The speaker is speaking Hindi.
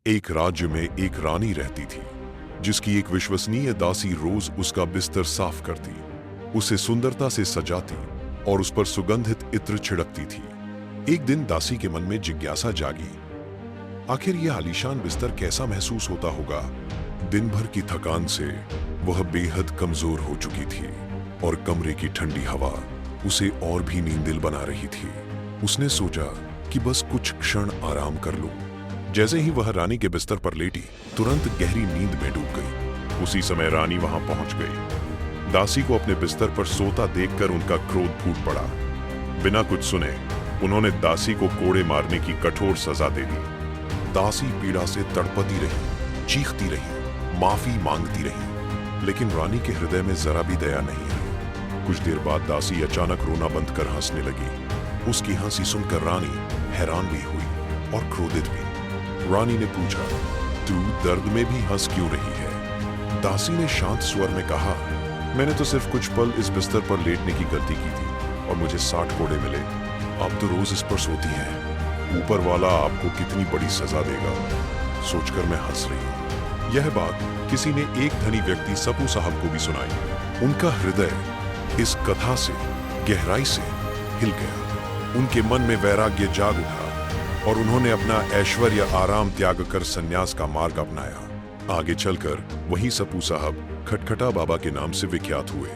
एक राज्य में एक रानी रहती थी, जिसकी एक विश्वसनीय दासी रोज उसका बिस्तर साफ करती, उसे सुंदरता से सजाती और उस पर सुगंधित इत्र छिड़कती थी। एक दिन दासी के मन में जिज्ञासा जागी, आखिर यह आलीशान बिस्तर कैसा महसूस होता होगा। दिन भर की थकान से वह बेहद कमजोर हो चुकी थी और कमरे की ठंडी हवा उसे और भी नींदिल बना रही थी। उसने सोचा कि बस कुछ क्षण आराम कर लूं। जैसे ही वह रानी के बिस्तर पर लेटी, तुरंत गहरी नींद में डूब गई। उसी समय रानी वहां पहुंच गई। दासी को अपने बिस्तर पर सोता देखकर उनका क्रोध फूट पड़ा। बिना कुछ सुने उन्होंने दासी को कोड़े मारने की कठोर सजा दे दी। दासी पीड़ा से तड़पती रही, चीखती रही, माफी मांगती रही, लेकिन रानी के हृदय में जरा भी दया नहीं आई। कुछ देर बाद दासी अचानक रोना बंद कर हंसने लगी। उसकी हंसी सुनकर रानी हैरान भी हुई और क्रोधित भी। रानी ने पूछा, तू दर्द में भी हंस क्यों रही है? दासी ने शांत स्वर में कहा, मैंने तो सिर्फ कुछ पल इस बिस्तर पर लेटने की गलती की थी और मुझे 60 कोड़े मिले। आप तो रोज इस पर सोती हैं। ऊपर वाला आपको कितनी बड़ी सजा देगा, सोचकर मैं हंस रही हूं। यह बात किसी ने एक धनी व्यक्ति सपू साहब को भी सुनाई। उनका हृदय इस कथा से गहराई से हिल गया। उनके मन में वैराग्य जाग उठा और उन्होंने अपना ऐश्वर्य आराम त्याग कर संन्यास का मार्ग अपनाया। आगे चलकर वही सपू साहब खटखटा बाबा के नाम से विख्यात हुए।